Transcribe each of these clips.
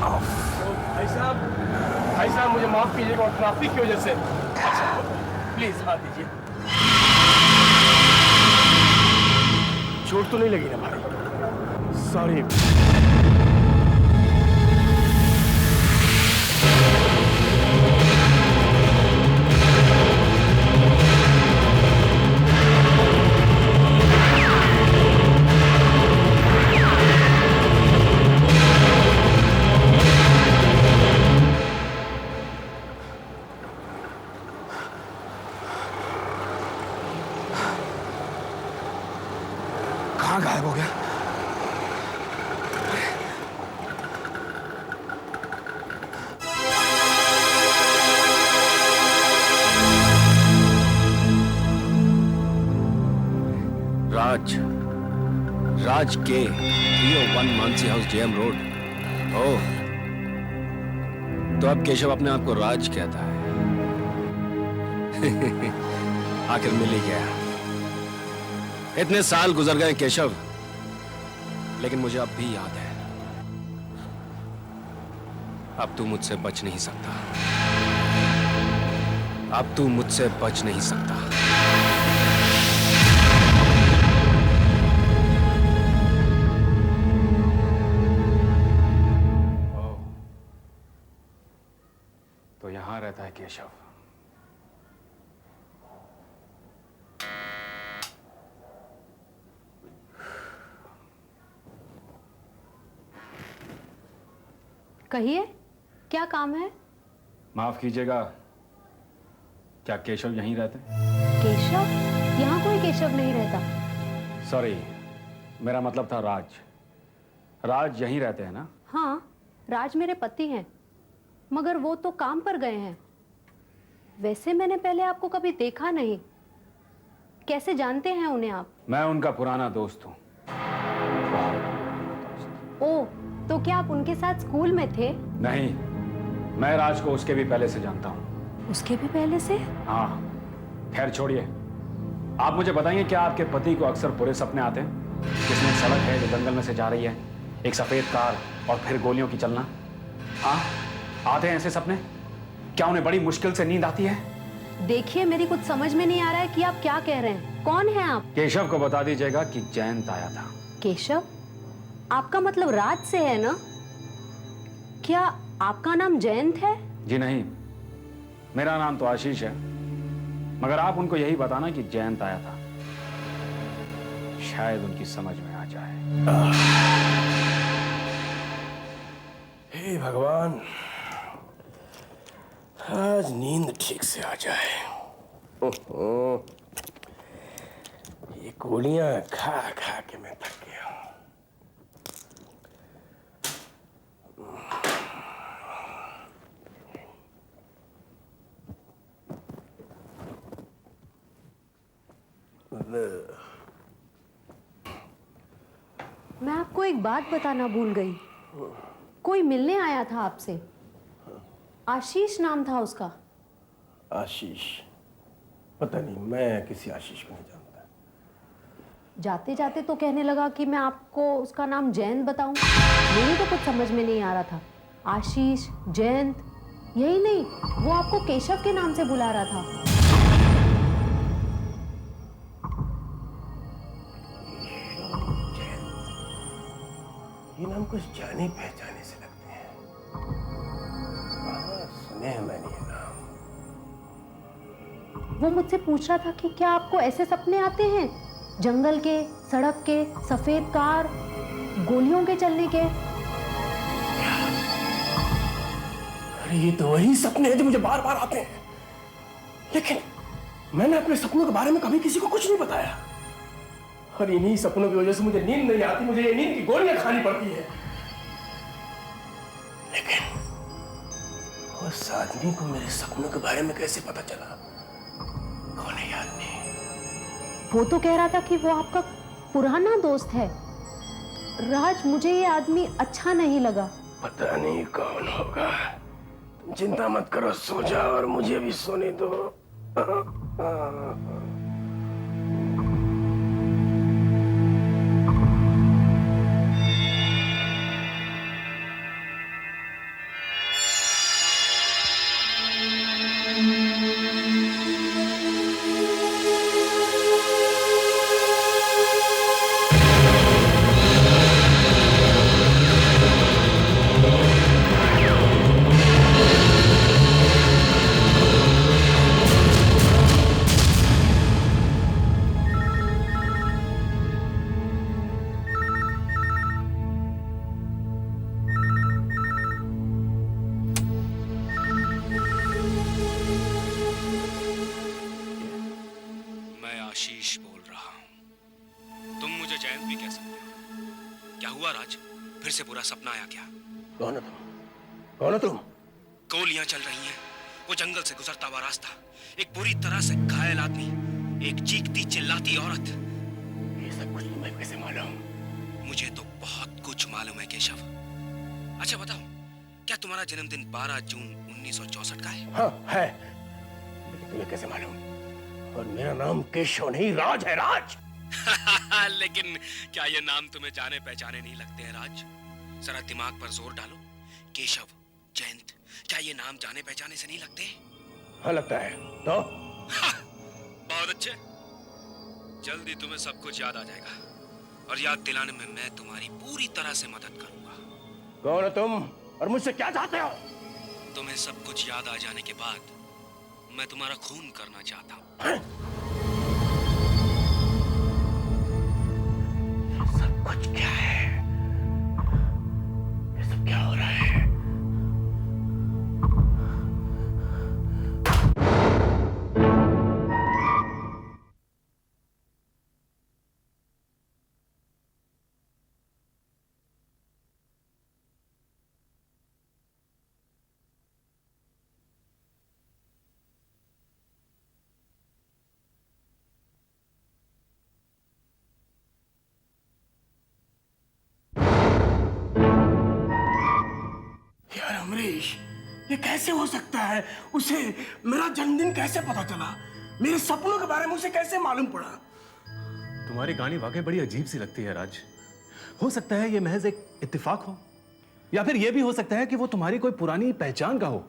भाई साहब मुझे माफ कीजिएगा, और ट्रैफिक की वजह से। प्लीज हाथ दीजिए। चोट तो नहीं लगी ना भाई? सॉरी। कहाँ गायब हो गया? राज के 301 मानसी हाउस जेएम रोड। ओह, तो अब केशव अपने आप को राज कहता है। आखिर मिल ही गया। इतने साल गुजर गए केशव, लेकिन मुझे अब भी याद है। अब तू मुझसे बच नहीं सकता। अब तू मुझसे बच नहीं सकता। तो यहां रहता है केशव। कहिए, क्या काम है? माफ कीजिएगा, क्या केशव यहीं रहते? केशव? यहाँ कोई केशव नहीं रहता। सॉरी, मेरा मतलब था राज। राज यहीं रहते हैं ना? हाँ, राज मेरे पति हैं, मगर वो तो काम पर गए हैं। वैसे मैंने पहले आपको कभी देखा नहीं। कैसे जानते हैं उन्हें आप? मैं उनका पुराना दोस्त हूँ। ओह, तो क्या आप उनके साथ स्कूल में थे? नहीं, मैं राज को उसके भी पहले से जानता हूँ। उसके भी पहले से? हाँ, खैर छोड़िए। आप मुझे बताइए, क्या आपके पति को अक्सर बुरे सपने आते हैं? जिसमें एक सड़क है जो जंगल में से जा रही है, एक सफेद कार और फिर गोलियों की चलना। हाँ, आते हैं ऐसे सपने? क्या उन्हें बड़ी मुश्किल से नींद आती है? देखिए, मेरी कुछ समझ में नहीं आ रहा है कि आप क्या कह रहे हैं। कौन है आप? केशव को बता दीजिएगा कि जयंत आया था। केशव? आपका मतलब राज से है ना? क्या आपका नाम जयंत है? जी नहीं, मेरा नाम तो आशीष है, मगर आप उनको यही बताना कि जयंत आया था। शायद उनकी समझ में आ जाए। हे भगवान, आज नींद ठीक से आ जाए। ये गोलियां खा खा के मैं थक गया हूं। मैं आपको एक बात बताना भूल गई। कोई मिलने आया था आपसे। आशीष नाम था उसका। आशीष? पता नहीं, मैं किसी आशीष को नहीं जानता। जाते जाते तो कहने लगा कि मैं आपको उसका नाम जयंत बताऊं। मेरी तो कुछ समझ में नहीं आ रहा था। आशीष, जयंत, यही नहीं, वो आपको केशव के नाम से बुला रहा था। ये नाम कुछ जाने पहचाने से लगते हैं। हाँ, सुने हैं मैंने ये नाम। वो मुझसे पूछ रहा था कि क्या आपको ऐसे सपने आते हैं, जंगल के, सड़क के, सफेद कार, गोलियों के चलने के? अरे ये तो वही सपने हैं जो मुझे बार बार आते हैं, लेकिन मैंने अपने सपनों के बारे में कभी किसी को कुछ नहीं बताया। और इन्हीं सपनों की वजह से मुझे नींद नहीं आती, मुझे ये नींद की गोलियां खानी पड़ती है। लेकिन उस आदमी को मेरे सपनों के बारे में कैसे पता चला? कौन है ये आदमी? वो तो कह रहा था कि वो आपका पुराना दोस्त है। राज, मुझे ये आदमी अच्छा नहीं लगा। पता नहीं कौन होगा। तुम चिंता मत करो, सो जाओ और मुझे भी सोने दो। राज? फिर से बुरा सपना आया क्या? कौन हो तुम? कौन हो तुम? गोलियां चल रही हैं, वो जंगल से गुजरता हुआ रास्ता, एक बुरी तरह से घायल आदमी, एक चीखती चिल्लाती औरत। ये सब कुछ तुम्हें कैसे मालूम? मुझे तो बहुत कुछ मालूम है केशव। अच्छा बताओ, क्या तुम्हारा जन्मदिन 12 जून 1964 का है? हाँ है, लेकिन तुम्हें कैसे मालूम? और मेरा नाम केशव नहीं, राज है, राज। लेकिन क्या ये नाम तुम्हें जाने पहचाने नहीं लगते हैं राज? जरा दिमाग पर जोर डालो। केशव, जयंत, क्या ये नाम जाने पहचाने से नहीं लगते? हाँ लगता है। तो बहुत अच्छे, जल्दी तुम्हें सब कुछ याद आ जाएगा और याद दिलाने में मैं तुम्हारी पूरी तरह से मदद करूंगा। कौन हो तुम और मुझसे क्या चाहते हो? तुम्हें सब कुछ याद आ जाने के बाद मैं तुम्हारा खून करना चाहता हूँ। सब कुछ क्या है? ये सब क्या हो रहा है? यार अमरीश, ये कैसे हो सकता है? उसे मेरा जन्मदिन कैसे पता चला? मेरे सपनों के बारे में उसे कैसे मालूम पड़ा? तुम्हारी कहानी वाकई बड़ी अजीब सी लगती है राज। हो सकता है ये महज एक इत्तेफाक हो, या फिर यह भी हो सकता है कि वो तुम्हारी कोई पुरानी पहचान का हो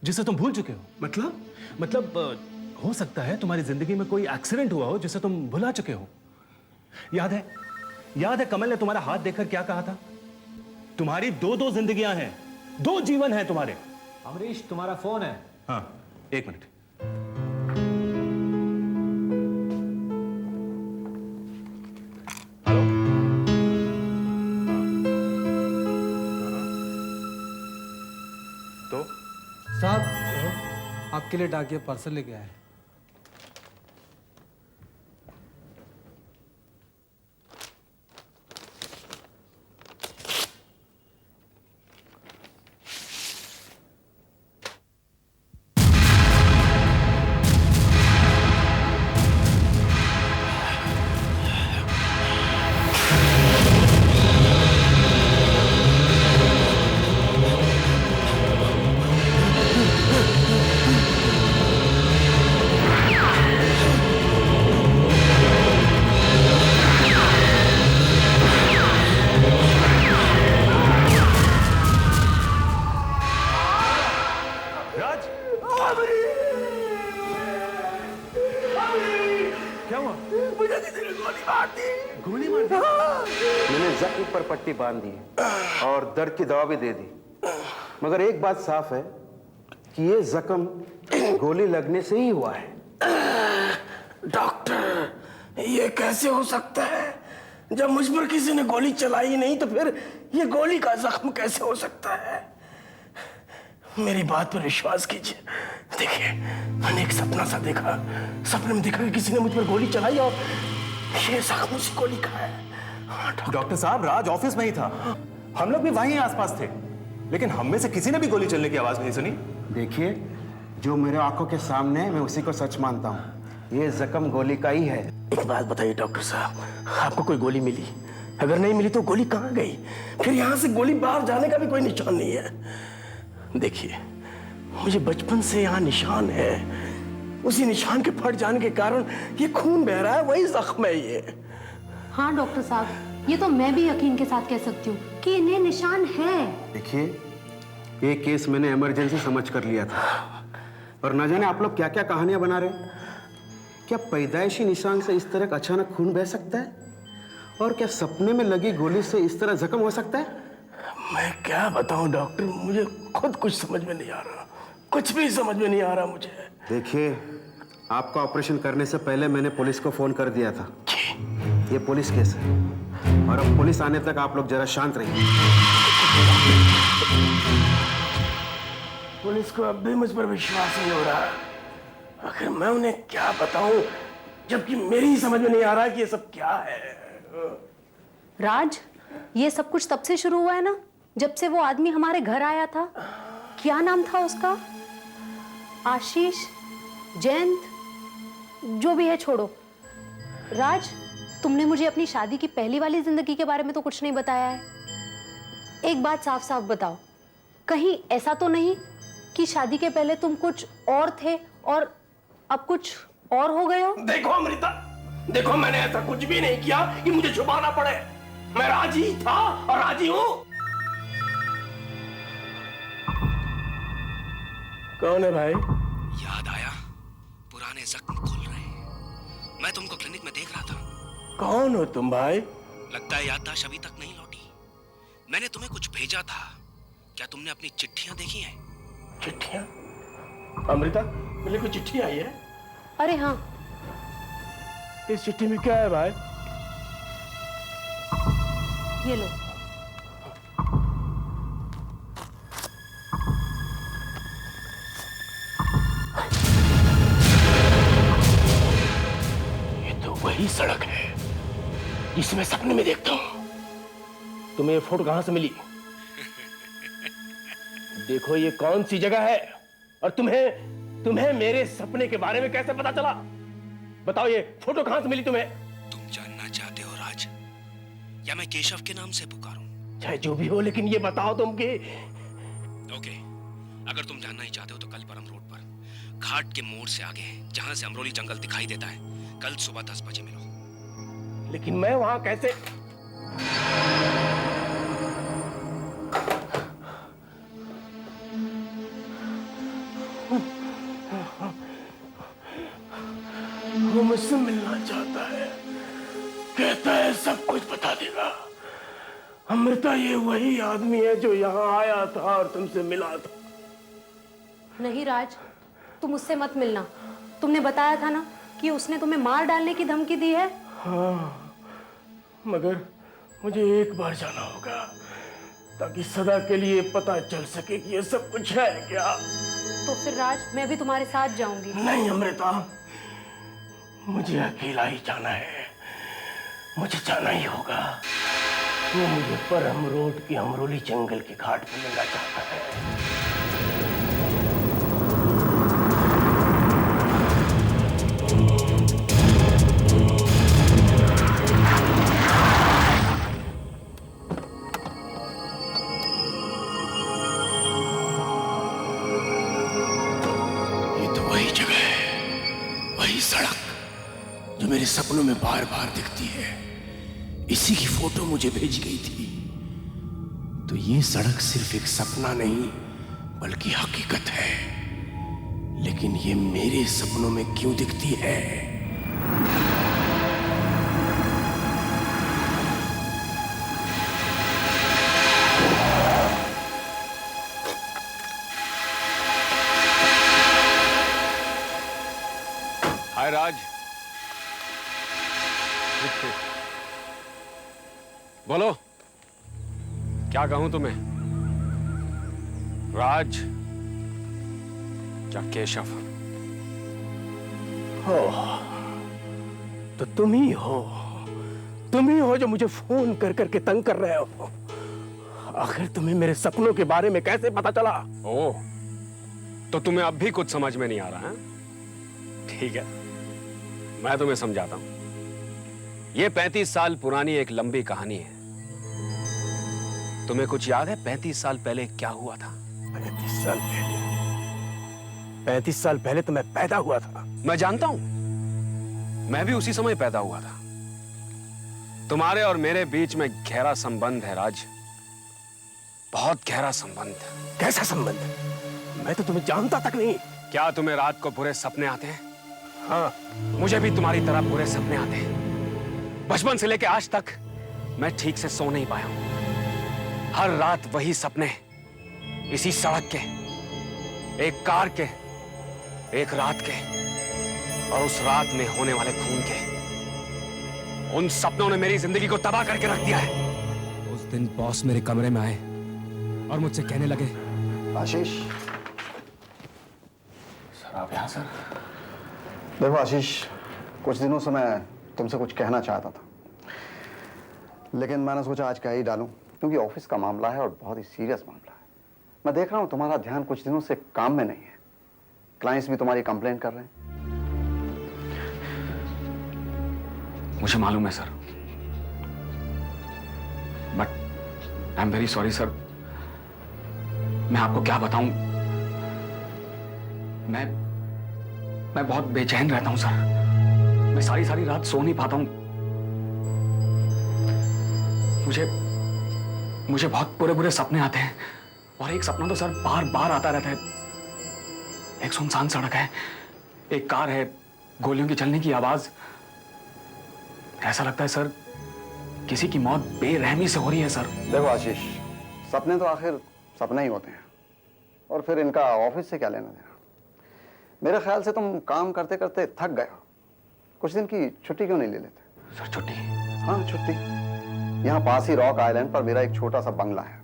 जिसे तुम भूल चुके हो। मतलब हो सकता है तुम्हारी जिंदगी में कोई एक्सीडेंट हुआ हो जिसे तुम भुला चुके हो। याद है कमल ने तुम्हारा हाथ देखकर क्या कहा था? तुम्हारी दो जिंदगियां हैं, 2 जीवन हैं तुम्हारे। अमरीश, तुम्हारा फोन है। हाँ, 1 मिनट। हेलो। तो साहब, आपके लिए डाकिया पार्सल लेके आए। मैंने जख्म पर पट्टी बांध दी और दर्द की दवा भी दे दी, मगर एक बात साफ है कि ये जख्म गोली लगने से ही हुआ है। डॉक्टर, ये कैसे हो सकता है? जब मुझ पर किसी ने गोली चलाई नहीं तो फिर ये गोली का जख्म कैसे हो सकता है? मेरी बात पर विश्वास कीजिए। देखिए, मैंने एक सपना सा देखा। सपने में देखा कि किसी ने मुझ पर गोली चलाई और ये जख्म उसी गोली का है। डॉक्टर साहब, राज ऑफिस में ही था, हम लोग भी वहीं आसपास थे, लेकिन हम में से किसी ने भी गोली चलने की आवाज नहीं सुनी। देखिए, जो मेरे आंखों के सामने है मैं उसी को सच मानता हूँ। ये जख्म गोली का ही है। एक बात बताइए डॉक्टर साहब, आपको कोई गोली मिली? अगर नहीं मिली तो गोली कहाँ गई? फिर यहाँ से गोली बाहर जाने का भी कोई निशान नहीं है। देखिए, मुझे बचपन से यहाँ निशान है, उसी निशान के फट जाने के कारण ये खून बह रहा है, वही जख्म है ये। हाँ डॉक्टर साहब, ये तो मैं भी यकीन के साथ कह सकती हूँ कि इन्हें निशान है। देखिए, ये केस मैंने इमरजेंसी समझ कर लिया था, और न जाने आप लोग क्या क्या कहानियां बना रहे हैं। क्या पैदाइशी निशान से इस तरह का अचानक खून बह सकता है? और क्या सपने में लगी गोली से इस तरह जख्म हो सकता है? मैं क्या बताऊं डॉक्टर, मुझे खुद कुछ समझ में नहीं आ रहा, कुछ भी समझ में नहीं आ रहा मुझे। देखिए, आपका ऑपरेशन करने से पहले मैंने पुलिस को फोन कर दिया था। ये पुलिस केस है, और अब पुलिस आने तक आप लोग जरा शांत रहिए। पुलिस को अब भी मुझ पर विश्वास नहीं हो रहा। आखिर मैं उन्हें क्या बताऊं, जबकि मेरी ही समझ में नहीं आ रहा कि ये सब क्या है। राज, ये सब कुछ तब से शुरू हुआ है ना, जब से वो आदमी हमारे घर आया था। क्या नाम था उसका? आशीष, जयंत, जो भी है छोड़ो। राज, तुमने मुझे अपनी शादी की पहली वाली जिंदगी के बारे में तो कुछ नहीं बताया है। एक बात साफ साफ बताओ, कहीं ऐसा तो नहीं कि शादी के पहले तुम कुछ और थे और अब कुछ और हो गए हो? देखो अमृता, देखो मैंने ऐसा कुछ भी नहीं किया कि मुझे छुपाना पड़े। मैं राजी था और राजी हूं। कौन है भाई? याद आया, पुराने जख्म खुल रहे हैं। मैं तुमको क्लिनिक में देख रहा था। कौन हो तुम भाई? लगता है याददाश्त अभी तक नहीं लौटी। मैंने तुम्हें कुछ भेजा था, क्या तुमने अपनी चिट्ठियां देखी हैं? चिट्ठियां? अमृता, मेरे को चिट्ठी आई है। अरे हाँ, इस चिट्ठी में क्या है भाई? ये लो। ये तो वही सड़क है जिसे मैं सपने में देखता हूं। तुम्हें ये फोटो कहां से मिली? देखो ये कौन सी जगह है और तुम्हें मेरे सपने के बारे में कैसे पता चला? बताओ ये फोटो कहां से मिली तुम्हें? तुम जानना चाहते हो राज, या मैं केशव के नाम से पुकारूं? चाहे जो भी हो, लेकिन ये बताओ तुम कि ओके, अगर तुम जानना ही चाहते हो तो कल परम रोड पर घाट के मोड़ से आगे, जहां से अमरोली जंगल दिखाई देता है, कल सुबह 10 बजे मिलो। लेकिन मैं वहां कैसे? वो मुझसे मिलना चाहता है, कहता है सब कुछ बता देगा। अमृता, ये वही आदमी है जो यहाँ आया था और तुमसे मिला था। नहीं राज, तुम उससे मत मिलना। तुमने बताया था ना कि उसने तुम्हें मार डालने की धमकी दी है। हाँ, मगर मुझे एक बार जाना होगा ताकि सदा के लिए पता चल सके कि ये सब कुछ है क्या। तो फिर राज, मैं भी तुम्हारे साथ जाऊंगी। नहीं अमृता, मुझे अकेला ही जाना है। मुझे जाना ही होगा। वो मुझे परम रोड की अमरोली जंगल के घाट पर मिलना चाहता है। ये तो वही जगह है, वही सड़क जो मेरे सपनों में बार बार दिखती है। इसी की फोटो मुझे भेजी गई थी। तो ये सड़क सिर्फ एक सपना नहीं बल्कि हकीकत है। लेकिन ये मेरे सपनों में क्यों दिखती है? हाय राज। बोलो, क्या कहूं तुम्हें? राज क्या केशव? हो तो तुम ही हो जो मुझे फोन कर करके तंग कर रहे हो। आखिर तुम्हें मेरे सपनों के बारे में कैसे पता चला? ओह, तो तुम्हें अब भी कुछ समझ में नहीं आ रहा है? ठीक है, मैं तुम्हें समझाता हूं। यह 35 साल पुरानी एक लंबी कहानी है। तुम्हें कुछ याद है 35 साल पहले क्या हुआ था? 35 साल पहले? 35 साल पहले तो मैं पैदा हुआ था। मैं जानता हूं, मैं भी उसी समय पैदा हुआ था। तुम्हारे और मेरे बीच में गहरा संबंध है राज, बहुत गहरा संबंध। कैसा संबंध? मैं तो तुम्हें जानता तक नहीं। क्या तुम्हें रात को बुरे सपने आते हैं? हाँ, मुझे भी तुम्हारी तरह बुरे सपने आते हैं। बचपन से लेकर आज तक मैं ठीक से सो नहीं पाया हूं। हर रात वही सपने, इसी सड़क के, एक कार के, एक रात के, और उस रात में होने वाले खून के। उन सपनों ने मेरी जिंदगी को तबाह करके रख दिया है। उस दिन बॉस मेरे कमरे में आए और मुझसे कहने लगे, आशीष। सर आप यहां? सर देखो आशीष, कुछ दिनों से मैं तुमसे कुछ कहना चाहता था। लेकिन मैंने सोचा आज क्या ही डालूं, क्योंकि ऑफिस का मामला है और बहुत ही सीरियस मामला है। मैं देख रहा हूं तुम्हारा ध्यान कुछ दिनों से काम में नहीं है। क्लाइंट्स भी तुम्हारी कंप्लेंट कर रहे हैं। मुझे मालूम है sir, but I am very sorry sir. मैं आपको क्या बताऊं, मैं बहुत बेचैन रहता हूं सर। मैं सारी सारी रात सो नहीं पाता हूं। मुझे बहुत बुरे बुरे सपने आते हैं, और एक सपना तो सर बार बार आता रहता है। एक सुनसान सड़क है, एक कार है, गोलियों की चलने की आवाज। ऐसा लगता है सर किसी की मौत बेरहमी से हो रही है सर। देखो आशीष, सपने तो आखिर सपने ही होते हैं, और फिर इनका ऑफिस से क्या लेना देना। मेरे ख्याल से तुम काम करते करते थक गए हो। कुछ दिन की छुट्टी क्यों नहीं ले लेते? सर छुट्टी? हाँ छुट्टी। यहाँ पास ही रॉक आइलैंड पर मेरा एक छोटा सा बंगला है,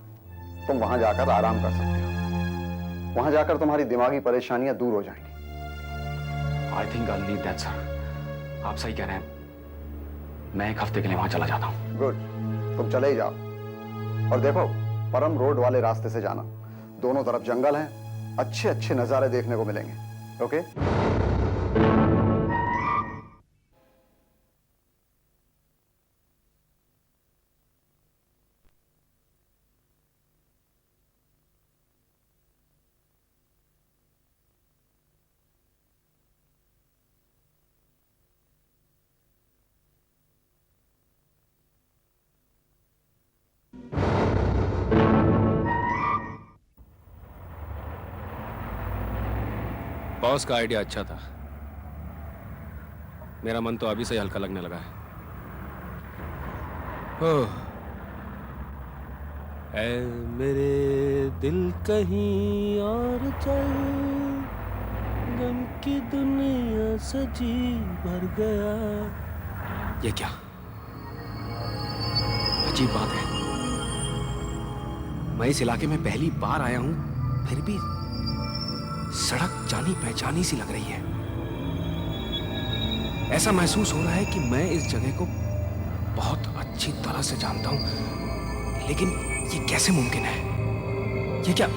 तुम वहां जाकर आराम कर सकते हो। वहां जाकर तुम्हारी दिमागी परेशानियां दूर हो जाएंगी। I think I need that sir. आप सही कह रहे हैं, मैं एक हफ्ते के लिए वहां चला जाता हूँ। गुड, तुम चले ही जाओ। और देखो, परम रोड वाले रास्ते से जाना, दोनों तरफ जंगल है, अच्छे अच्छे नजारे देखने को मिलेंगे। ओके? बॉस का आइडिया अच्छा था। मेरा मन तो अभी से ही हल्का लगने लगा है। ओह, ऐ मेरे दिल कहीं और चल, गम की दुनिया सजी भर गया। ये क्या अजीब बात है। मैं इस इलाके में पहली बार आया हूं, फिर भी सड़क जानी पहचानी सी लग रही है। ऐसा महसूस हो रहा है कि मैं इस जगह को बहुत अच्छी तरह से जानता हूं, लेकिन ये कैसे मुमकिन है? ये क्या?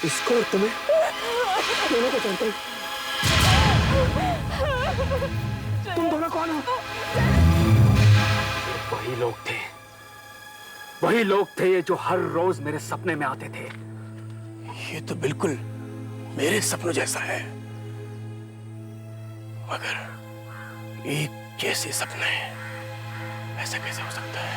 इसको और तुम्हें दोनों को जानता हूं। तुम दोनों कौन हो? वही लोग थे ये जो हर रोज मेरे सपने में आते थे। ये तो बिल्कुल मेरे सपनों जैसा है, मगर एक जैसे सपने ऐसा कैसे हो सकता है?